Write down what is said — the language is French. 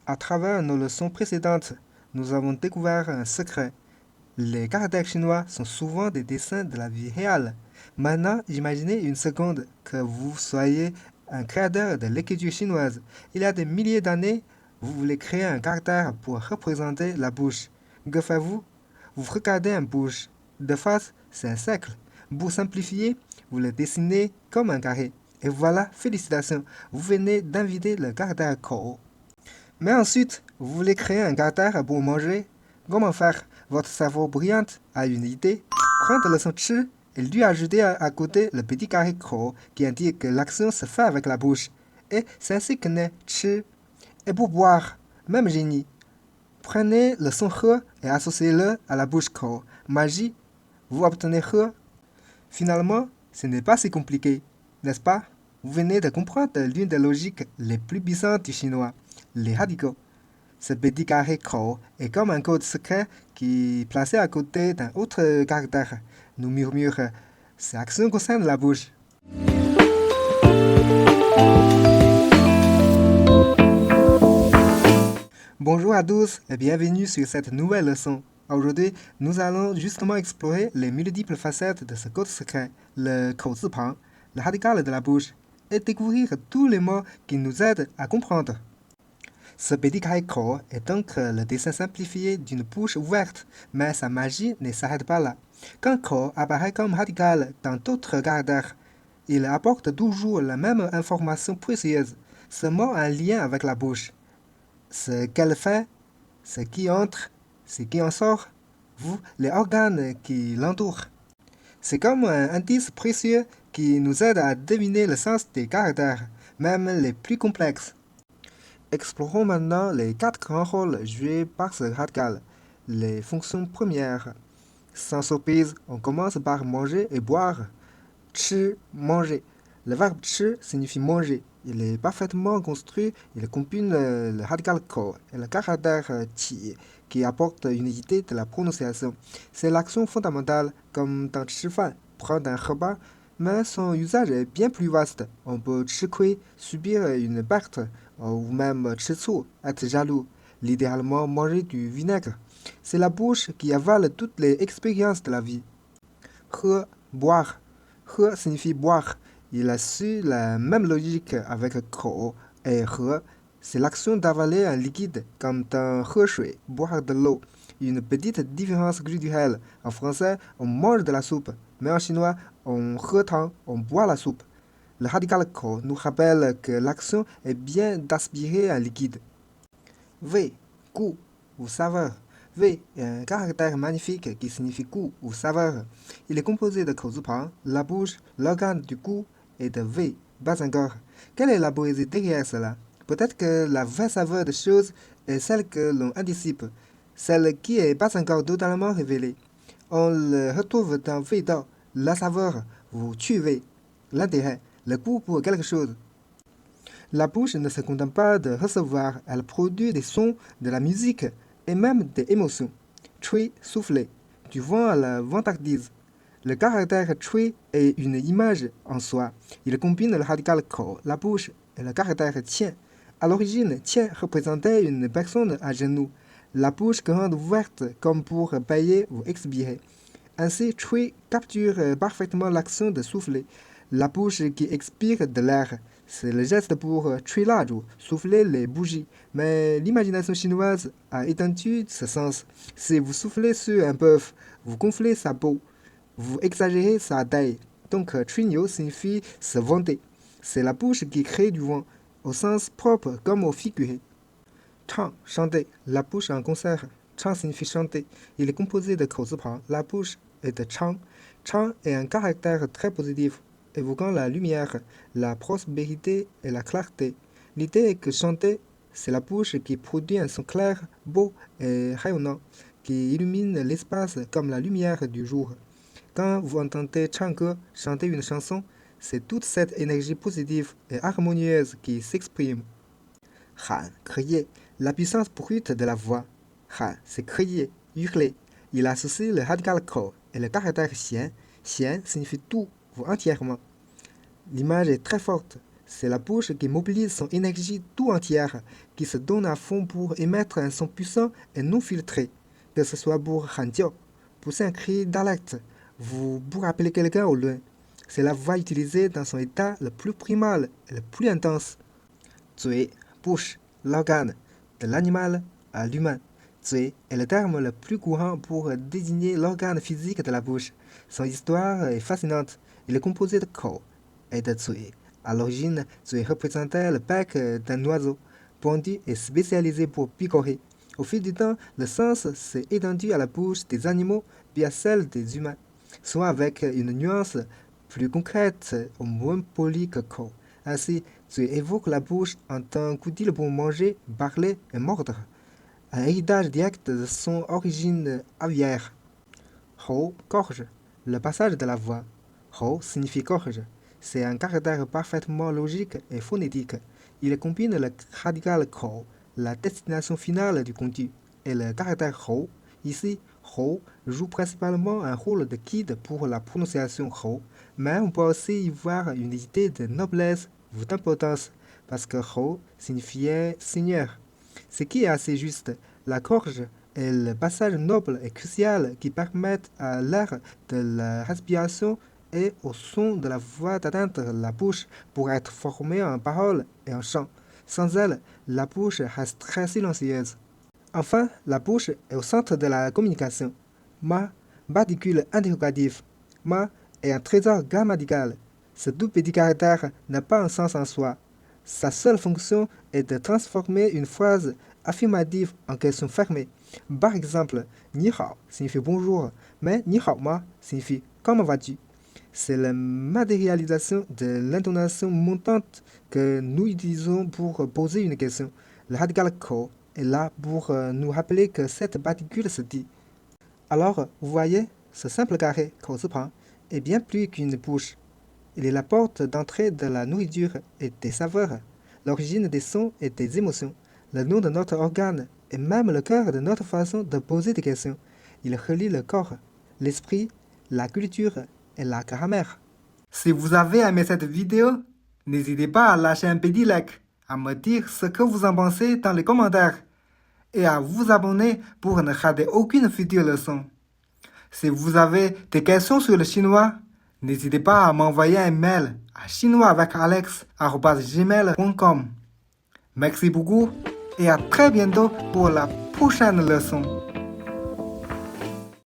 À travers nos leçons précédentes, nous avons découvert un secret. Les caractères chinois sont souvent des dessins de la vie réelle. Maintenant, imaginez une seconde que vous soyez un créateur de l'écriture chinoise. Il y a des milliers d'années, vous voulez créer un caractère pour représenter la bouche. Que faites-vous? Vous regardez une bouche. De face, c'est un cercle. Pour simplifier, vous le dessinez comme un carré. Et voilà, félicitations, vous venez d'inviter le caractère Kou. Mais ensuite, vous voulez créer un caractère pour manger. Comment faire? Votre cerveau brillant a une idée. Prendre le son chi et lui ajouter à côté le petit carré Kou qui indique que l'action se fait avec la bouche. Et c'est ainsi que naît chi. Et pour boire, même génie. Prenez le son he et associez-le à la bouche Kou. Magie, vous obtenez he. Finalement, ce n'est pas si compliqué, n'est-ce pas? Vous venez de comprendre l'une des logiques les plus puissantes du chinois, les radicaux. Ce petit carré Kou est comme un code secret qui est placé à côté d'un autre caractère. Nous murmure, ces actions concernent la bouche. Bonjour à tous et bienvenue sur cette nouvelle leçon. Aujourd'hui, nous allons justement explorer les multiples facettes de ce code secret, le Kou Zipang, le radical de la bouche, et découvrir tous les mots qui nous aident à comprendre. Ce petit carré Kou est donc le dessin simplifié d'une bouche ouverte, mais sa magie ne s'arrête pas là. Quand Kou apparaît comme radical dans d'autres caractères, il apporte toujours la même information précieuse. Ce mot a un lien avec la bouche. Ce qu'elle fait, ce qui entre, ce qui en sort, vous, les organes qui l'entourent. C'est comme un indice précieux qui nous aide à deviner le sens des caractères, même les plus complexes. Explorons maintenant les 4 grands rôles joués par ce radical. Les fonctions premières. Sans surprise, on commence par manger et boire. Chi, manger. Le verbe chi signifie manger. Il est parfaitement construit, il combine le radical ko et le caractère qi qui apporte une idée de la prononciation. C'est l'action fondamentale, comme dans chi fan, prendre un repas, mais son usage est bien plus vaste. On peut chi kui, subir une perte, ou même chi tsu, être jaloux, littéralement manger du vinaigre. C'est la bouche qui avale toutes les expériences de la vie. He, boire. He signifie boire. Il a su la même logique avec Kou et He. C'est l'action d'avaler un liquide, comme dans He shui, boire de l'eau. Une petite différence culturelle. En français, on mange de la soupe, mais en chinois, on he tang, on boit la soupe. Le radical Kou nous rappelle que l'action est bien d'aspirer un liquide. V, goût ou saveur. V est un caractère magnifique qui signifie goût ou saveur. Il est composé de Kou Zipang, la bouche, l'organe du goût, et de V, bas encore. Quelle est la poésie derrière cela? Peut-être que la vraie saveur des choses est celle que l'on anticipe, celle qui est pas encore totalement révélée. On le retrouve dans V Dao, la saveur, ou tu V, l'intérêt, le goût pour quelque chose. La bouche ne se contente pas de recevoir, elle produit des sons, de la musique et même des émotions. Chui, souffler, du vent à la vantardise. Le caractère chui est une image en soi. Il combine le radical ko, la bouche, et le caractère tien. À l'origine, tien représentait une personne à genoux, la bouche grande ouverte comme pour payer ou expirer. Ainsi, chui capture parfaitement l'action de souffler, la bouche qui expire de l'air. C'est le geste pour chui laju, souffler les bougies. Mais l'imagination chinoise a étendu ce sens. Si vous soufflez sur un bœuf, vous gonflez sa peau, vous exagérez sa taille. Donc, trinio signifie se vanter. C'est la bouche qui crée du vent, au sens propre comme au figuré. Chant, chanter, la bouche en concert. Chant signifie chanter. Il est composé de Kou Zipang, la bouche, et de Chang. Chang est un caractère très positif, évoquant la lumière, la prospérité et la clarté. L'idée est que chanter, c'est la bouche qui produit un son clair, beau et rayonnant, qui illumine l'espace comme la lumière du jour. Quand vous entendez Changge chanter une chanson, c'est toute cette énergie positive et harmonieuse qui s'exprime. Han, crier, la puissance brute de la voix. Han, c'est crier, hurler. Il associe le radical ko et le caractère xian. Xian signifie tout ou entièrement. L'image est très forte. C'est la bouche qui mobilise son énergie tout entière, qui se donne à fond pour émettre un son puissant et non filtré. Que ce soit pour hanjiao, pousser un cri d'alerte, pour appeler quelqu'un au loin. C'est la voix utilisée dans son état le plus primal et le plus intense. Zui, bouche, l'organe, de l'animal à l'humain. Zui est le terme le plus courant pour désigner l'organe physique de la bouche. Son histoire est fascinante. Il est composé de ko et de zui. À l'origine, zui représentait le bec d'un oiseau, pendu et spécialisé pour picorer. Au fil du temps, le sens s'est étendu à la bouche des animaux via celle des humains, soit avec une nuance plus concrète ou moins polie que ko. Ainsi, zui évoque la bouche en tant qu'outil pour manger, parler et mordre, un héritage direct de son origine aviaire. Hou, gorge, le passage de la voix. Hou signifie gorge. C'est un caractère parfaitement logique et phonétique. Il combine le radical ko, la destination finale du conduit, et le caractère hou. Ici, hou joue principalement un rôle de guide pour la prononciation hou, mais on peut aussi y voir une idée de noblesse ou d'importance, parce que hou signifiait seigneur. Ce qui est assez juste, la gorge est le passage noble et crucial qui permet à l'air de la respiration et au son de la voix d'atteindre la bouche pour être formé en paroles et en chant. Sans elle, la bouche reste très silencieuse. Enfin, la bouche est au centre de la communication. Ma, particule interrogative. Ma est un trésor grammatical. Ce tout petit caractère n'a pas un sens en soi. Sa seule fonction est de transformer une phrase affirmative en question fermée. Par exemple, ni hao signifie bonjour, mais ni hao ma signifie comment vas-tu. C'est la matérialisation de l'intonation montante que nous utilisons pour poser une question. Le radical ko est là pour nous rappeler que cette particule se dit. Alors, vous voyez, ce simple carré, ko-zi-pang, est bien plus qu'une bouche. Il est la porte d'entrée de la nourriture et des saveurs, l'origine des sons et des émotions, le nom de notre organe et même le cœur de notre façon de poser des questions. Il relie le corps, l'esprit, la culture et la grammaire. Si vous avez aimé cette vidéo, n'hésitez pas à lâcher un petit like, à me dire ce que vous en pensez dans les commentaires et à vous abonner pour ne rater aucune future leçon. Si vous avez des questions sur le chinois, n'hésitez pas à m'envoyer un mail à chinoisavecalex@gmail.com. Merci beaucoup et à très bientôt pour la prochaine leçon.